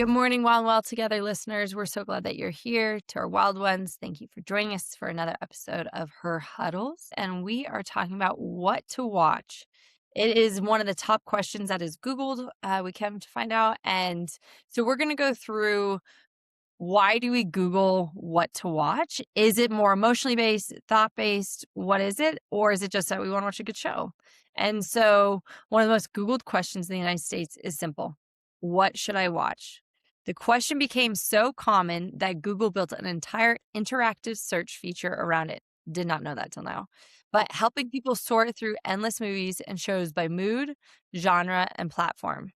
Good morning, Wild and Well Together listeners. We're so glad that you're here. To our wild ones, thank you for joining us for another episode of Her Huddles. And we are talking about what to watch. It is one of the top questions that is Googled. We came to find out. And so we're going to go through, why do we Google what to watch? Is it more emotionally based, thought based? What is it? Or is it just that we want to watch a good show? And so one of the most Googled questions in the United States is simple: what should I watch? The question became so common that Google built an entire interactive search feature around it. Did not know that till now. But helping people sort through endless movies and shows by mood, genre, and platform.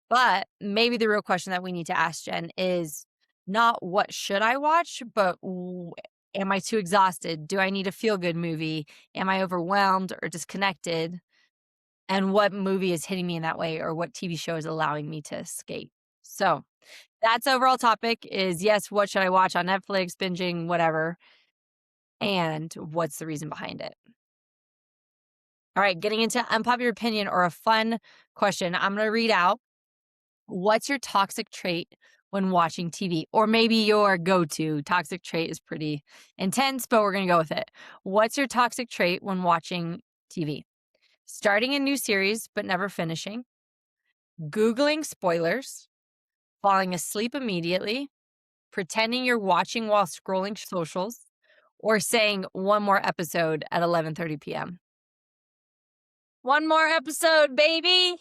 But maybe the real question that we need to ask, Jen, is not what should I watch, but am I too exhausted? Do I need a feel-good movie? Am I overwhelmed or disconnected? And what movie is hitting me in that way, or what TV show is allowing me to escape? So that's overall topic is, yes, what should I watch on Netflix, binging, whatever, and what's the reason behind it? All right, getting into unpopular opinion or a fun question. I'm going to read out, what's your toxic trait when watching TV? Or maybe your go-to. Toxic trait is pretty intense, but we're going to go with it. What's your toxic trait when watching TV? Starting a new series, but never finishing. Googling spoilers. Falling asleep immediately. Pretending you're watching while scrolling socials. Or saying one more episode at 11:30 p.m. One more episode, baby.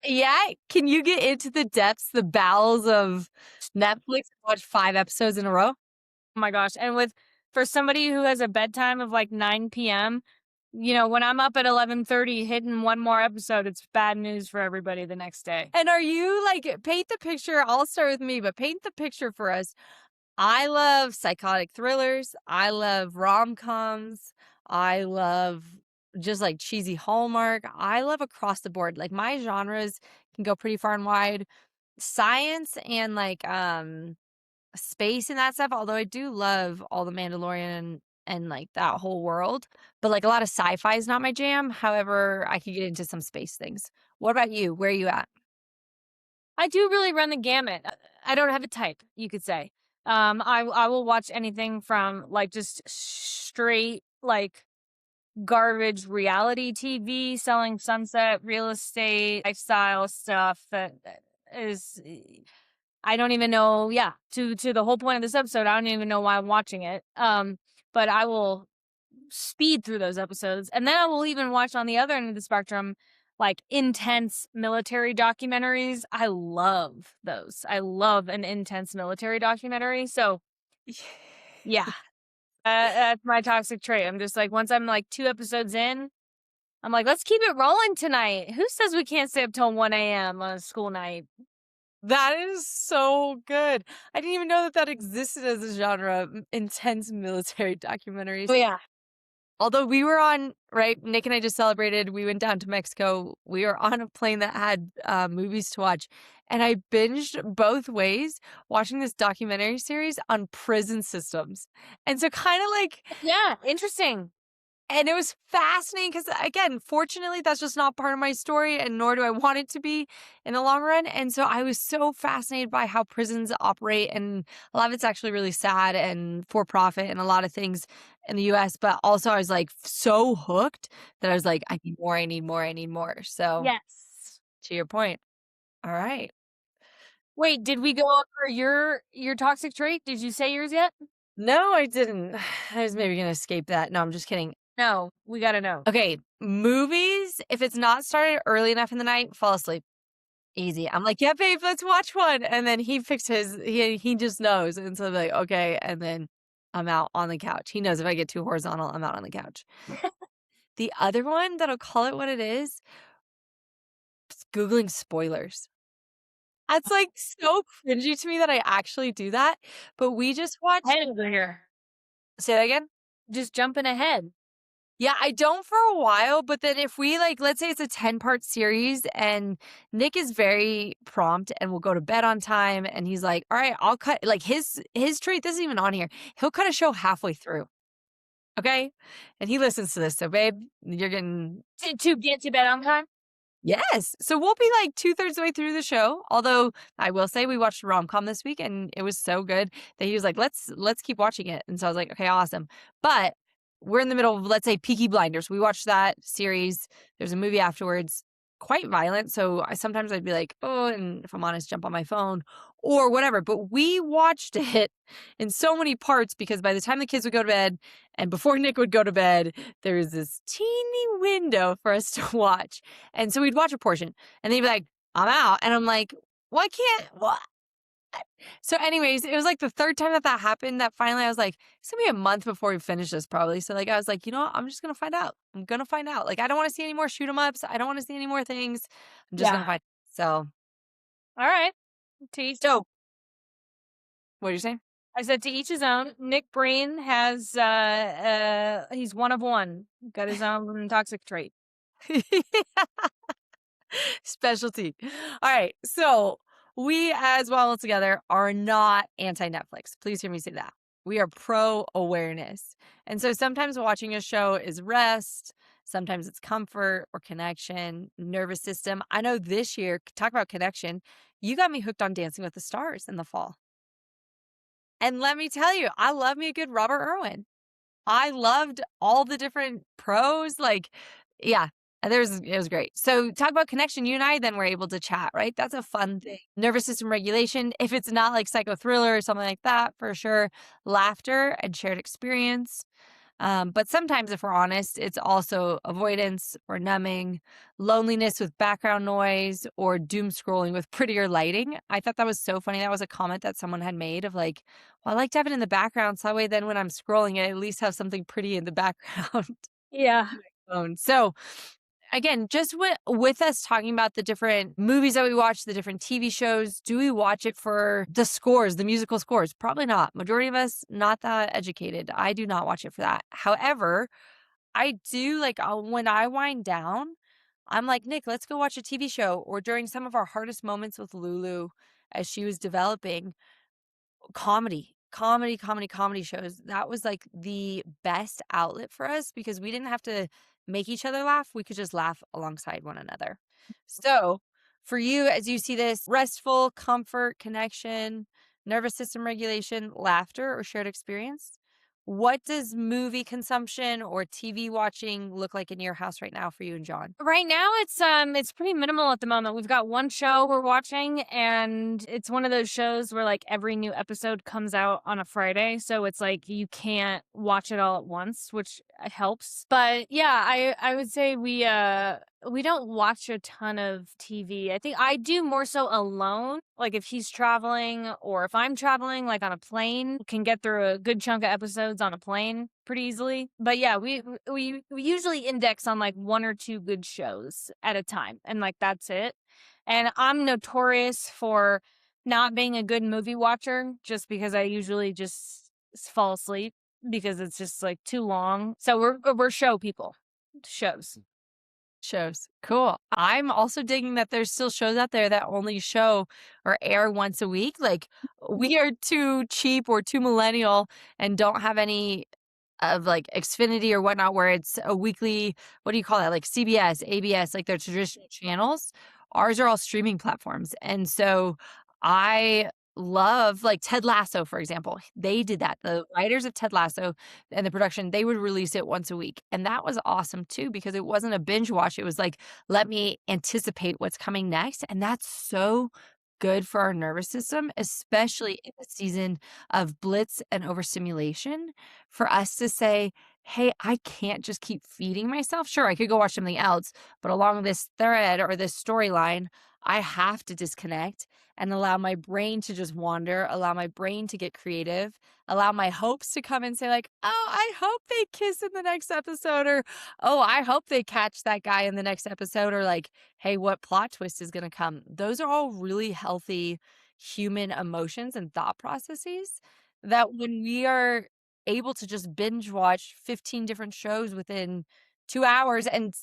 Yeah. Can you get into the depths, the bowels of Netflix and watch 5 episodes in a row? Oh my gosh. And for somebody who has a bedtime of like 9 p.m., when I'm up at 11:30 hitting one more episode, it's bad news for everybody the next day. And are you paint the picture? I'll start with me, but paint the picture for us. I love psychotic thrillers. I love rom-coms. I love just cheesy Hallmark. I love across the board. My genres can go pretty far and wide. Science and space and that stuff, although I do love all the Mandalorian and that whole world, but a lot of sci-fi is not my jam. However, I could get into some space things. What about you? Where are you at? I do really run the gamut. I don't have a type, you could say. I will watch anything from just straight garbage reality TV, selling sunset, real estate, lifestyle stuff that is, I don't even know. Yeah, to the whole point of this episode, I don't even know why I'm watching it. But I will speed through those episodes, and then I will even watch on the other end of the spectrum, intense military documentaries. I love those. I love an intense military documentary. So, yeah, that's my toxic trait. I'm just once I'm 2 episodes in, I'm let's keep it rolling tonight. Who says we can't stay up till 1 a.m. on a school night? That is so good. I didn't even know that existed as a genre, intense military documentaries. Oh, yeah. Although we were on, right, Nick and I just celebrated, we went down to Mexico. We were on a plane that had movies to watch. And I binged both ways watching this documentary series on prison systems. And so kind of Yeah, interesting. and it was fascinating because, again, fortunately, that's just not part of my story, and nor do I want it to be in the long run. And so I was so fascinated by how prisons operate, and a lot of it's actually really sad and for profit and a lot of things in the US. But also I was so hooked that I was I need more, I need more, I need more. So Yes. to your point. All right. Wait, did we go over your toxic trait? Did you say yours yet? No, I didn't. I was maybe going to escape that. No, I'm just kidding. No, we gotta know. Okay, movies, if it's not started early enough in the night, fall asleep. Easy. I'm yeah, babe, let's watch one. And then he picks he just knows. And so I'm okay. And then I'm out on the couch. He knows if I get too horizontal, I'm out on the couch. The other one that'll call it what it is Googling spoilers. That's so cringy to me that I actually do that. But we just watched. Head over here. Say that again? Just jumping ahead. Yeah, I don't for a while, but then if we let's say it's a 10-part series and Nick is very prompt and will go to bed on time and he's all right, I'll cut his trait, this isn't even on here. He'll cut a show halfway through. Okay? And he listens to this. So babe, you're getting To get to bed on time? Yes. So we'll be like 2/3 the way through the show. Although I will say we watched a rom-com this week and it was so good that he was like, let's keep watching it. And so I was like, okay, awesome. But we're in the middle of, let's say, Peaky Blinders. We watched that series. There's a movie afterwards, quite violent. So sometimes I'd be like, oh, and if I'm honest, jump on my phone or whatever. But we watched it in so many parts because by the time the kids would go to bed and before Nick would go to bed, there was this teeny window for us to watch. And so we'd watch a portion and then he'd be like, I'm out. And I'm like, why can't, what? So, anyways, it was like the third time that that happened that finally I was like, it's gonna be a month before we finish this probably. So, like, I was like, you know what? I'm just gonna find out. I'm gonna find out. Like, I don't wanna see any more shoot 'em ups. I don't wanna see any more things. I'm just gonna Yeah. find. So, All right. To each, so what are you saying? I said to each his own. Nick Breen has, he's one of one. Got his own toxic trait. Specialty. All right. So we, as well together, are not anti Netflix. Please hear me say that. We are pro awareness. And so sometimes watching a show is rest, sometimes it's comfort or connection, nervous system. I know this year, talk about connection, you got me hooked on Dancing with the Stars in the fall. And let me tell you, I love me a good Robert Irwin. I loved all the different pros, like, yeah, it was great. So talk about connection, you and I then were able to chat, right? That's a fun thing. Nervous system regulation, if it's not like psycho thriller or something like that, for sure. Laughter and shared experience. But sometimes, if we're honest, it's also avoidance or numbing, loneliness with background noise, or doom scrolling with prettier lighting. I thought that was so funny. That was a comment that someone had made of like, well, I like to have it in the background. So that way, then when I'm scrolling, I at least have something pretty in the background. Yeah. Phone. So, again, just with us talking about the different movies that we watch, the different TV shows, do we watch it for the scores, the musical scores? Probably not. Majority of us not that educated. I do not watch it for that. However, I do like when I wind down, I'm like, Nick, let's go watch a TV show. Or during some of our hardest moments with Lulu as she was developing, comedy shows. That was like the best outlet for us because we didn't have to make each other laugh. We could just laugh alongside one another. So, for you, as you see this restful, comfort, connection, nervous system regulation, laughter, or shared experience, what does movie consumption or TV watching look like in your house right now for you and John? Right now it's pretty minimal at the moment. We've got one show we're watching and it's one of those shows where like every new episode comes out on a Friday, so it's like you can't watch it all at once, which helps. But yeah, I would say we don't watch a ton of TV. I think I do more so alone. Like if he's traveling or if I'm traveling, like on a plane, can get through a good chunk of episodes on a plane pretty easily. But yeah, we usually index on like one or two good shows at a time, and like that's it. And I'm notorious for not being a good movie watcher, just because I usually just fall asleep because it's just like too long. So we're show people, shows. Shows. Cool. I'm also digging that there's still shows out there that only show or air once a week. Like, we are too cheap or too millennial and don't have any of like Xfinity or whatnot, where it's a weekly, what do you call that? Like CBS, ABS, like their traditional channels. Ours are all streaming platforms. And so I love like Ted Lasso, for example. They did that. The writers of Ted Lasso and the production, they would release it once a week. And that was awesome too, because it wasn't a binge watch. It was like, let me anticipate what's coming next. And that's so good for our nervous system, especially in a season of blitz and overstimulation, for us to say, hey, I can't just keep feeding myself. Sure, I could go watch something else, but along this thread or this storyline, I have to disconnect and allow my brain to just wander, allow my brain to get creative, allow my hopes to come and say, like, oh, I hope they kiss in the next episode, or oh, I hope they catch that guy in the next episode, or like, hey, what plot twist is going to come? Those are all really healthy human emotions and thought processes that when we are able to just binge watch 15 different shows within 2 hours and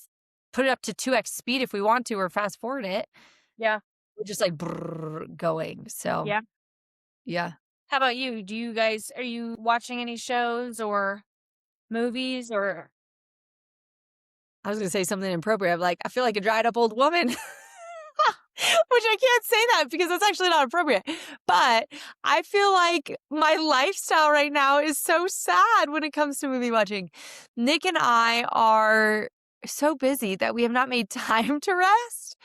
put it up to 2x speed if we want to, or fast forward it, Yeah. we're just like going. So, Yeah. yeah. How about you? Are you watching any shows or movies or I was gonna say something inappropriate. I'm like, I feel like a dried up old woman. Which I can't say that because that's actually not appropriate. But I feel like my lifestyle right now is so sad when it comes to movie watching. Nick and I are so busy that we have not made time to rest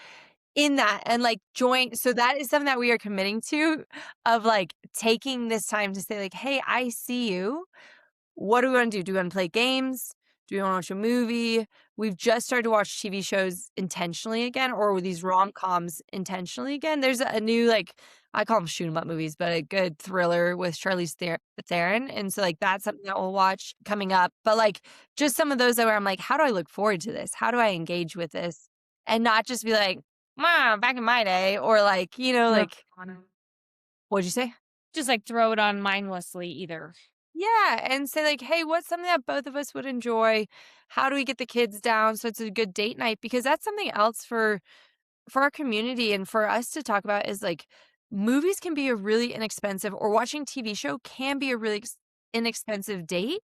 in that and like join. So that is something that we are committing to of like taking this time to say, like, hey, I see you. What do we want to do? Do we want to play games? Do we want to watch a movie? We've just started to watch TV shows intentionally again, or these rom-coms intentionally again. There's a new, like, I call them shoot 'em up movies, but a good thriller with Charlize Theron. And so, like, that's something that we'll watch coming up. But, like, just some of those that where I'm like, how do I look forward to this? How do I engage with this? And not just be like, "Mom, back in my day," or like, Throw like, on 'em. what'd you say? Just, like, throw it on mindlessly either. Yeah, and say like, "Hey, what's something that both of us would enjoy? How do we get the kids down so it's a good date night?" Because that's something else for our community and for us to talk about is like movies can be a really inexpensive or watching TV show can be a really inexpensive date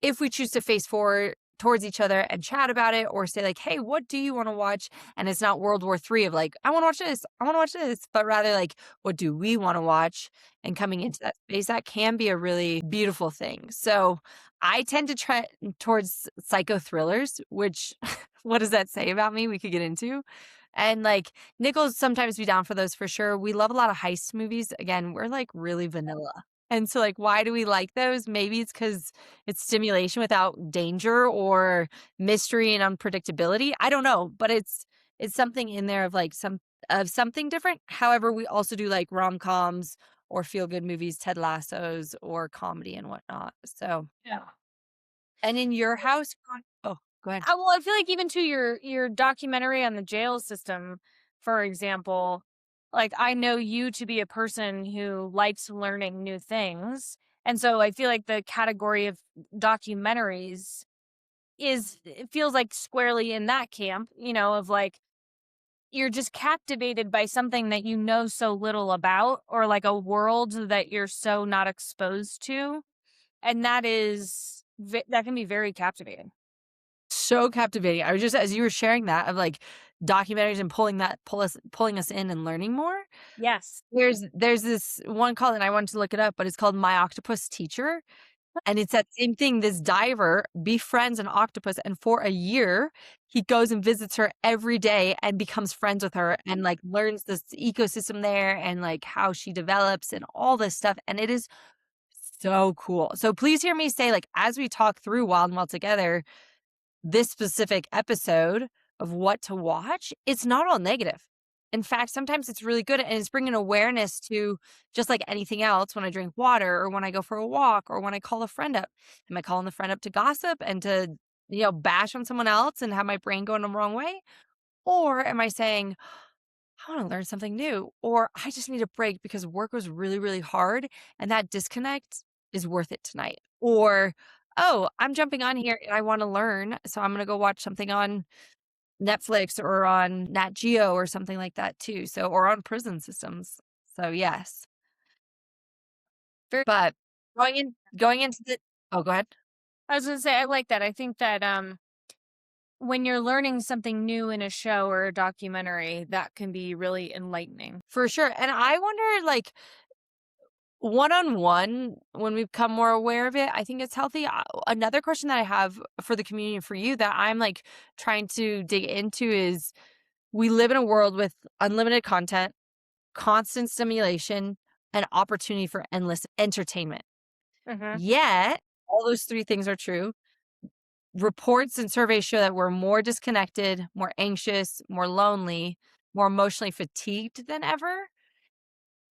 if we choose to face forward towards each other and chat about it or say like, "Hey, what do you want to watch?" And it's not World War III of like, "I want to watch this. I want to watch this," but rather like, "What do we want to watch?" And coming into that space that can be a really beautiful thing. So, I tend to trend towards psycho thrillers, which what does that say about me? We could get into. And like Nichols sometimes be down for those for sure. We love a lot of heist movies. Again, we're like really vanilla. And so like why do we like those? Maybe it's cuz it's stimulation without danger or mystery and unpredictability. I don't know, but it's something in there of like something different. However, we also do like rom-coms or feel-good movies, Ted Lassos or comedy and whatnot. So, Yeah. and in your house, oh, go ahead. Well, I feel like even to your documentary on the jail system, for example, like, I know you to be a person who likes learning new things, and so I feel like the category of documentaries it feels like squarely in that camp, of, like, you're just captivated by something that you know so little about or, like, a world that you're so not exposed to, and that can be very captivating. So captivating. I was just as you were sharing that of, like, documentaries and pulling us in and learning more, Yes. there's this one called and I wanted to look it up, but it's called My Octopus Teacher, and it's that same thing, this diver befriends an octopus, and for a year, he goes and visits her every day and becomes friends with her and, like, learns this ecosystem there and, like, how she develops and all this stuff, and it is so cool. So please hear me say, like, as we talk through Wild 'N Wild together this specific episode of what to watch, it's not all negative. In fact, sometimes it's really good and it's bringing awareness to just like anything else when I drink water or when I go for a walk or when I call a friend up. Am I calling the friend up to gossip and to, bash on someone else and have my brain go in the wrong way? Or am I saying, I want to learn something new? Or I just need a break because work was really, really hard and that disconnect is worth it tonight. Or, oh, I'm jumping on here and I want to learn. So I'm going to go watch something on Netflix or on Nat Geo or something like that too. So, or on prison systems. So, yes. Very But going into the, oh, go ahead. I was gonna say, I like that. I think that, when you're learning something new in a show or a documentary, that can be really enlightening. For sure. And I wonder, like, one on one, when we become more aware of it, I think it's healthy. Another question that I have for the community and for you that I'm like trying to dig into is we live in a world with unlimited content, constant stimulation, and opportunity for endless entertainment. Mhm. Yet, all those three things are true. Reports and surveys show that we're more disconnected, more anxious, more lonely, more emotionally fatigued than ever.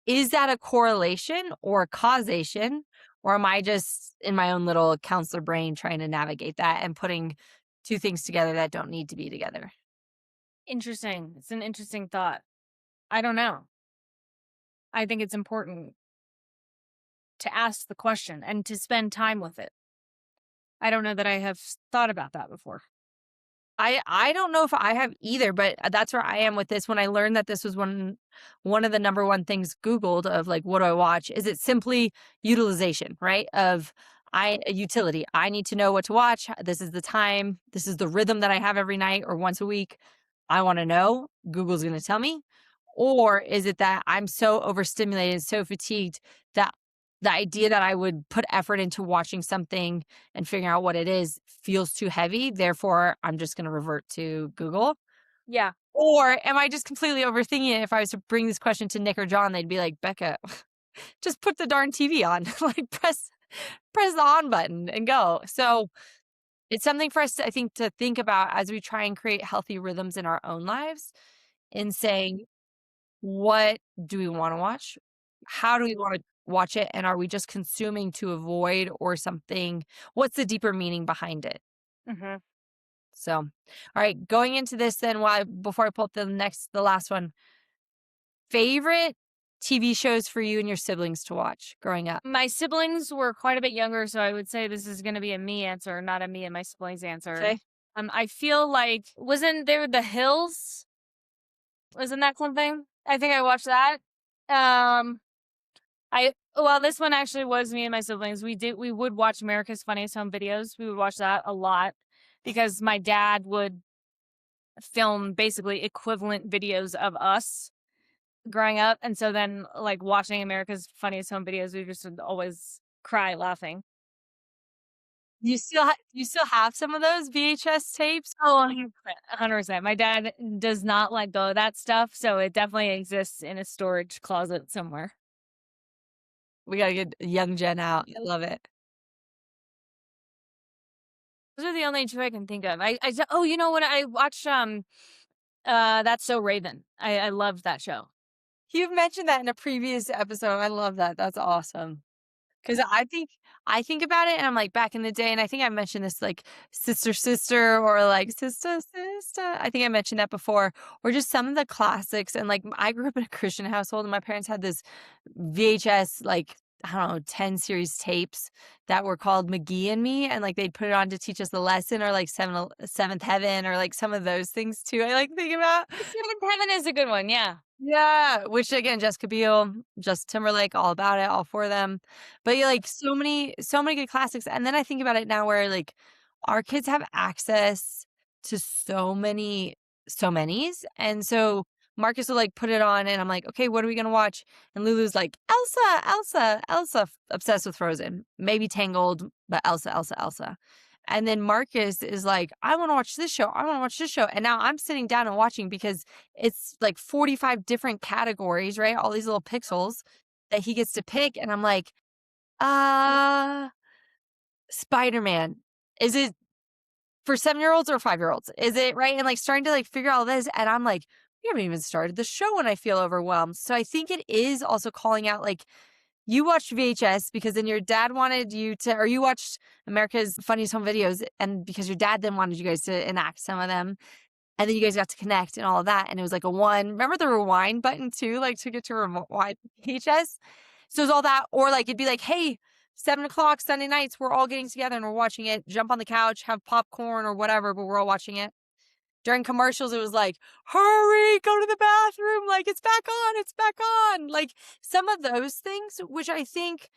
Is that a correlation or a causation? Or am I just in my own little counselor brain trying to navigate that and putting two things together that don't need to be together? Interesting. It's an interesting thought. I don't know. I think it's important to ask the question and to spend time with it. I don't know that I have thought about that before. I don't know if I have either, but that's where I am with this. When I learned that this was one of the number one things Googled of like, what do I watch? Is it simply utilization, right? Of a utility. I need to know what to watch. This is the time. This is the rhythm that I have every night or once a week. I want to know. Google's going to tell me. Or is it that I'm so overstimulated, so fatigued that the idea that I would put effort into watching something and figuring out what it is feels too heavy. Therefore, I'm just going to revert to Google. Yeah. Or am I just completely overthinking it? If I was to bring this question to Nick or John, they'd be like, Becca, just put the darn TV on, like press the on button and go. So it's something for us, I think, to think about as we try and create healthy rhythms in our own lives in saying, what do we want to watch? How do we want to watch it? And are we just consuming to avoid or something? What's the deeper meaning behind it? Hmm. So, all right, going into this then, while before I pull up the last one, favorite TV shows for you and your siblings to watch growing up? My siblings were quite a bit younger, so I would say this is going to be a me answer, not a me and my siblings answer. Okay. I feel like wasn't there The Hills? Wasn't that something? I think I watched that. Um, well, this one actually was me and my siblings. We would watch America's Funniest Home Videos. We would watch that a lot because my dad would film basically equivalent videos of us growing up, and so then like watching America's Funniest Home Videos, we just would always cry laughing. You still have some of those VHS tapes? Oh, 100%, 100%. My dad does not let go of that stuff, so it definitely exists in a storage closet somewhere. We gotta get young Jen out. I love it. Those are the only 2 I can think of. Oh, you know what? I watched, That's So Raven. I loved that show. You've mentioned that in a previous episode. I love that. That's awesome. 'Cause I think about it and I'm like, back in the day, and I think I mentioned this, like, Sister Sister or, like, Sister Sister. I think I mentioned that before, or just some of the classics, and, like, I grew up in a Christian household, and my parents had this VHS, like, I don't know, 10 series tapes that were called McGee and Me, and, like, they'd put it on to teach us the lesson, or, like, Seventh Heaven, or, like, some of those things too, I like thinking about. Seventh Heaven is a good one, yeah. Yeah, which again, Jessica Biel, Justin Timberlake, all about it, all for them. But yeah, like so many good classics. And then I think about it now where like our kids have access to so many's. And so Marcus will like put it on and I'm like, okay, what are we gonna watch? And Lulu's like, Elsa, obsessed with Frozen. Maybe Tangled, but Elsa. And then Marcus is like, I want to watch this show. I want to watch this show. And now I'm sitting down and watching because it's like 45 different categories, right? All these little pixels that he gets to pick. And I'm like, uh, Spider-Man. Is it for 7-year-olds or 5-year-olds? Is it right? And like starting to like figure out all this. And I'm like, we haven't even started the show and I feel overwhelmed. So I think it is also calling out like you watched VHS because then your dad wanted you to, or you watched America's Funniest Home Videos, and because your dad then wanted you guys to enact some of them, and then you guys got to connect and all of that, and it was like a one. Remember the rewind button too, like to get to rewind VHS. So it was all that, or like it'd be like, hey, 7 o'clock Sunday nights, we're all getting together and we're watching it. Jump on the couch, have popcorn or whatever, but we're all watching it. During commercials, it was like, hurry, go to the bathroom. Like, it's back on, it's back on. Like, some of those things, which I think,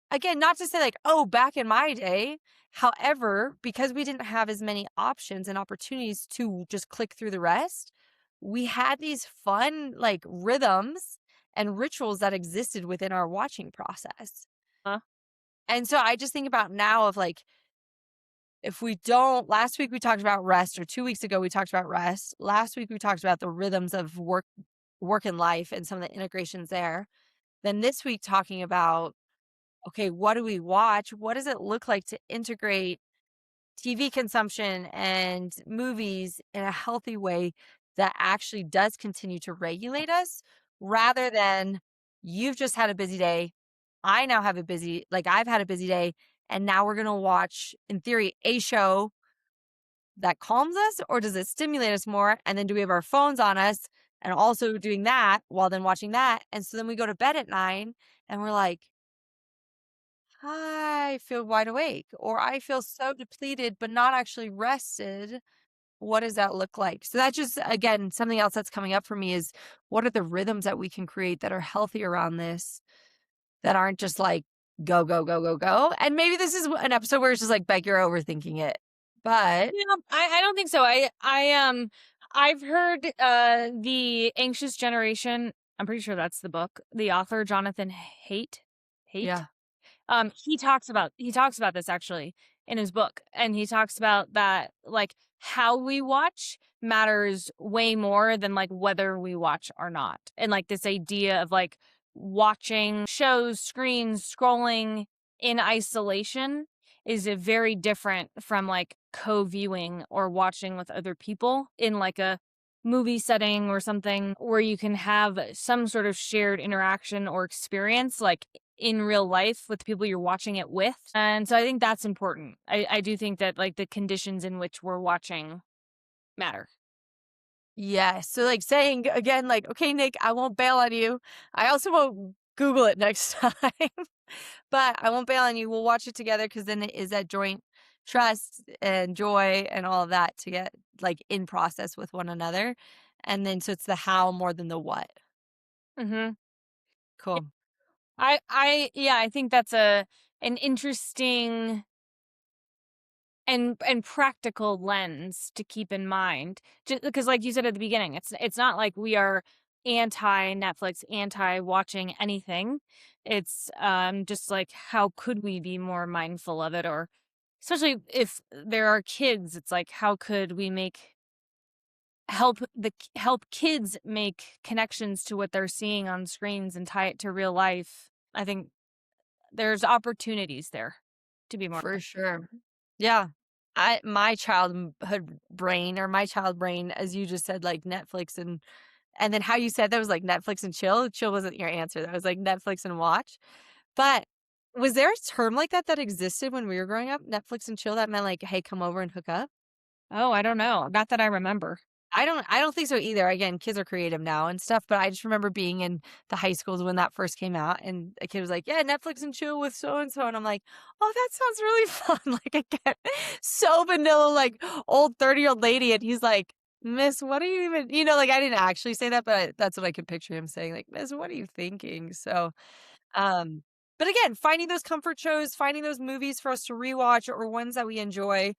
again, not to say like, oh, back in my day. However, because we didn't have as many options and opportunities to just click through the rest, we had these fun, like, rhythms and rituals that existed within our watching process. Huh? And so I just think about now of like, if we don't, last week we talked about rest, or 2 weeks ago we talked about rest. Last week we talked about the rhythms of work and life and some of the integrations there. Then this week talking about, okay, what do we watch? What does it look like to integrate TV consumption and movies in a healthy way that actually does continue to regulate us rather than you've just had a busy day. I now have a busy, like I've had a busy day, and now we're going to watch, in theory, a show that calms us, or does it stimulate us more? And then do we have our phones on us and also doing that while then watching that? And so then we go to bed at 9 and we're like, I feel wide awake, or I feel so depleted, but not actually rested. What does that look like? So that's just, again, something else that's coming up for me is what are the rhythms that we can create that are healthy around this, that aren't just like go, go, go, go, go. And maybe this is an episode where it's just like, Beck, you're overthinking it. But Yeah, I don't think so. I've heard The Anxious Generation. I'm pretty sure that's the book. The author Jonathan Haidt. yeah, He talks about this actually in his book, and he talks about that, like, how we watch matters way more than like whether we watch or not. And like this idea of like watching shows, screens, scrolling in isolation is a very different from like co-viewing or watching with other people in like a movie setting or something where you can have some sort of shared interaction or experience like in real life with the people you're watching it with. And so I think that's important. I do think that like the conditions in which we're watching matter. yeah. So like saying again, like, okay, Nick, I won't bail on you. I also won't Google it next time. But I won't bail on you. We'll watch it together because then it is that joint trust and joy and all of that to get like in process with one another. And then so it's the how more than the what. Mhm. Cool. I think that's a an interesting and practical lens to keep in mind. Just because like you said at the beginning, it's not like we are anti Netflix, anti watching anything. It's just like how could we be more mindful of it, or especially if there are kids, it's like how could we make help kids make connections to what they're seeing on screens and tie it to real life. I think there's opportunities there to be more. For sure. Yeah. My childhood brain or my child brain, as you just said, like Netflix and then how you said that was like Netflix and chill. Chill wasn't your answer. That was like Netflix and watch. But was there a term like that that existed when we were growing up? Netflix and chill that meant like, hey, come over and hook up? Oh, I don't know. Not that I remember. I don't think so either. Again, kids are creative now and stuff, but I just remember being in the high schools when that first came out and a kid was like, "Yeah, Netflix and chill with so and so." And I'm like, "Oh, that sounds really fun." Like again, so vanilla, like old 30-year-old lady. And he's like, "Miss, what are you even," like I didn't actually say that, but that's what I could picture him saying, like, "Miss, what are you thinking?" So um, but again, finding those comfort shows, finding those movies for us to rewatch or ones that we enjoy.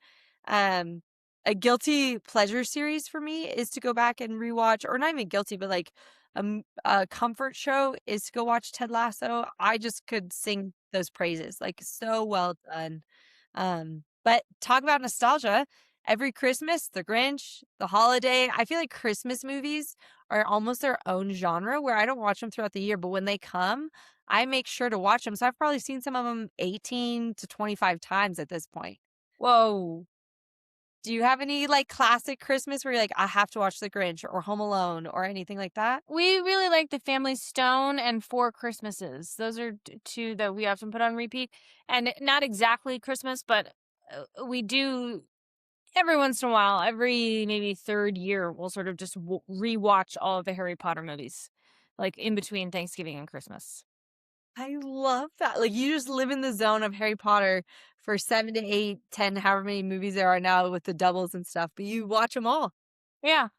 Um, a guilty pleasure series for me is to go back and rewatch, or not even guilty, but like a comfort show is to go watch Ted Lasso. I just could sing those praises, like so well done. But talk about nostalgia. Every Christmas, The Grinch, The Holiday. I feel like Christmas movies are almost their own genre where I don't watch them throughout the year, but when they come, I make sure to watch them. So I've probably seen some of them 18 to 25 times at this point. Whoa. Do you have any like classic Christmas where you're like, I have to watch The Grinch or Home Alone or anything like that? We really like The Family Stone and Four Christmases. Those are two that we often put on repeat. And not exactly Christmas, but we do every once in a while, every maybe third year, we'll sort of just rewatch all of the Harry Potter movies, like in between Thanksgiving and Christmas. I love that. Like you just live in the zone of Harry Potter for 7 to 8, 10, however many movies there are now with the doubles and stuff, but you watch them all. Yeah.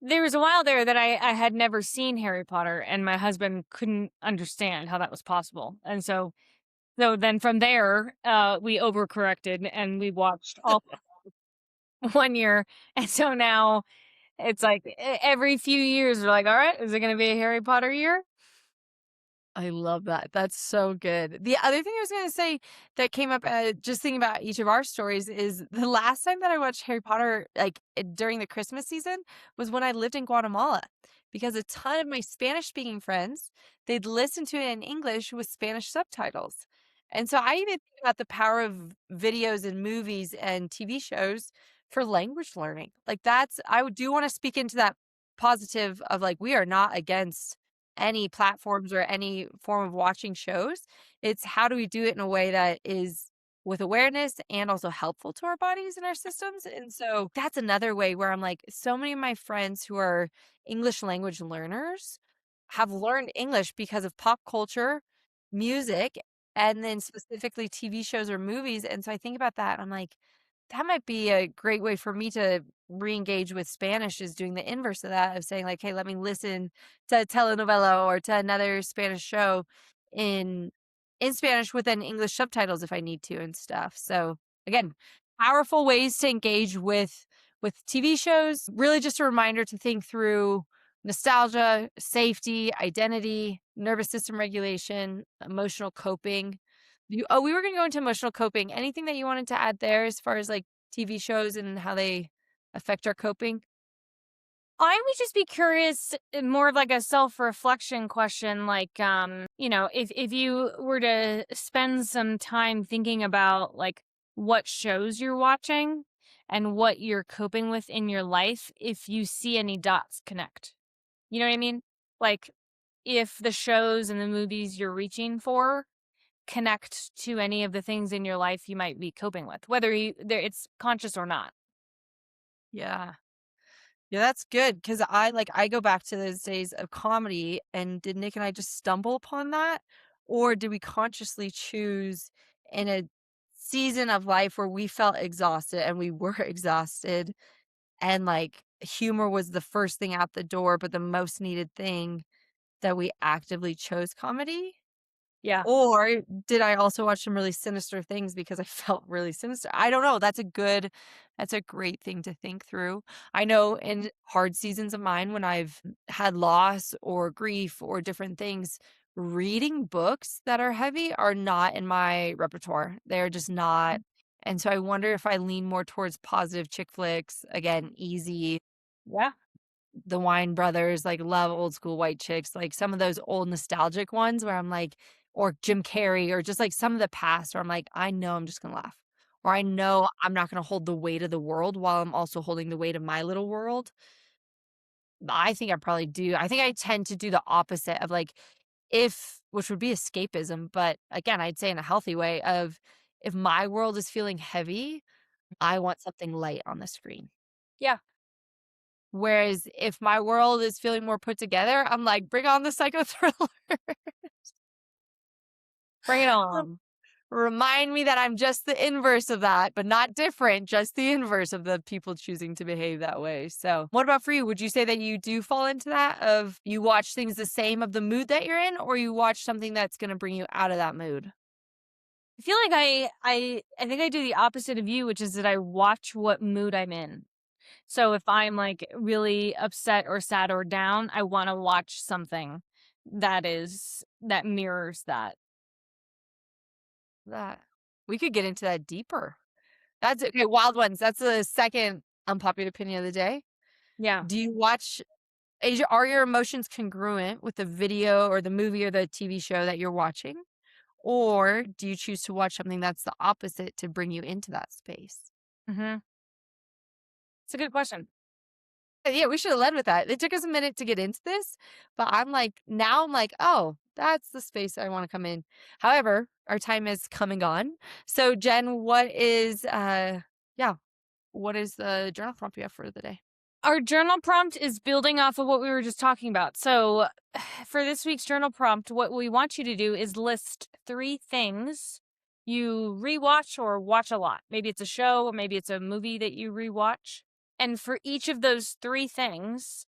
There was a while there that I had never seen Harry Potter, and my husband couldn't understand how that was possible. And so then from there, we overcorrected and we watched all 1 year. And so now it's like every few years we're like, all right, is it going to be a Harry Potter year? I love that. That's so good. The other thing I was gonna say that came up, just thinking about each of our stories is the last time that I watched Harry Potter, like, during the Christmas season was when I lived in Guatemala, because a ton of my Spanish-speaking friends, they'd listen to it in English with Spanish subtitles. And so I even think about the power of videos and movies and TV shows for language learning. Like, I do wanna speak into that positive of, like, we are not against any platforms or any form of watching shows. It's how do we do it in a way that is with awareness and also helpful to our bodies and our systems. And so that's another way where I'm like, so many of my friends who are English language learners have learned English because of pop culture, music, and then specifically TV shows or movies. And so I think about that. I'm like, that might be a great way for me to re-engage with Spanish, is doing the inverse of that, of saying like, "Hey, let me listen to a telenovela or to another Spanish show in in Spanish with then English subtitles if I need to and stuff. So again, powerful ways to engage with TV shows. Really just a reminder to think through nostalgia, safety, identity, nervous system regulation, emotional coping. We were going to go into emotional coping. Anything that you wanted to add there as far as like TV shows and how they affect our coping? I would just be curious, more of like a self-reflection question, like, if you were to spend some time thinking about like what shows you're watching and what you're coping with in your life, if you see any dots connect. You know what I mean? Like, if the shows and the movies you're reaching for connect to any of the things in your life you might be coping with, whether it's conscious or not. Yeah. Yeah, that's good because I go back to those days of comedy, and did Nick and I just stumble upon that? Or did we consciously choose in a season of life where we felt exhausted and we were exhausted, and, like, humor was the first thing out the door, but the most needed thing, that we actively chose comedy? Yeah. Or did I also watch some really sinister things because I felt really sinister? I don't know. That's a great thing to think through. I know in hard seasons of mine when I've had loss or grief or different things, reading books that are heavy are not in my repertoire. They're just not. And so I wonder if I lean more towards positive chick flicks, again, easy, Yeah. the Wine brothers, like, love old school white chicks, like, some of those old nostalgic ones where I'm like, or Jim Carrey, or just, like, some of the past where I'm like, "I know I'm just gonna laugh," or, "I know I'm not gonna hold the weight of the world while I'm also holding the weight of my little world." I think I tend to do the opposite of, like, if which would be escapism, but again, I'd say in a healthy way of, if my world is feeling heavy, I want something light on the screen. Yeah. Whereas if my world is feeling more put together, I'm like, "Bring on the psycho thriller." Bring it Rem on. Remind me that I'm just the inverse of that, but not different, just the inverse of the people choosing to behave that way. So, what about for you? Would you say that you do fall into that of you watch things the same of the mood that you're in, or you watch something that's gonna bring you out of that mood? I feel like I think I do the opposite of you, which is that I watch what mood I'm in. So if I'm like really upset or sad or down, I want to watch something that mirrors that. That we could get into that deeper. That's okay, wild ones, that's the second unpopular opinion of the day. Yeah. Do you watch are your emotions congruent with the video or the movie or the TV show that you're watching? Or do you choose to watch something that's the opposite to bring you into that space? Mhm. It's a good question. Yeah, we should have led with that. It took us a minute to get into this, but now I'm like, oh, that's the space I want to come in. However, our time is come and gone. So Jen, yeah, what is the journal prompt you have for the day? Our journal prompt is building off of what we were just talking about. So, for this week's journal prompt, what we want you to do is list 3 things you rewatch or watch a lot. Maybe it's a show, or maybe it's a movie that you rewatch. And for each of those 3 things,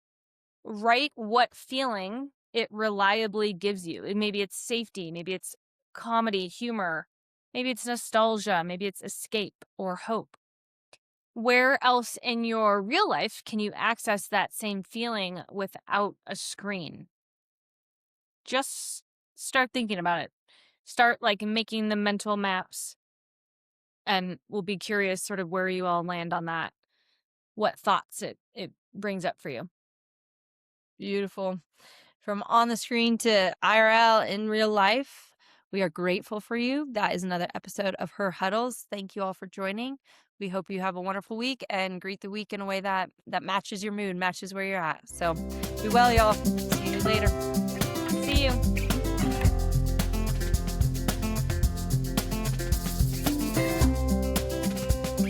write what feeling it reliably gives you. Maybe it's safety, maybe it's comedy, humor, maybe it's nostalgia, maybe it's escape or hope. Where else in your real life can you access that same feeling without a screen? Just start thinking about it. Start like making the mental maps, and we'll be curious sort of where you all land on that. What thoughts it brings up for you. Beautiful. From on the screen to IRL in real life, we are grateful for you. That is another episode of Her Huddles. Thank you all for joining. We hope you have a wonderful week and greet the week in a way that matches your mood, matches where you're at. So be well, y'all. See you later. See you.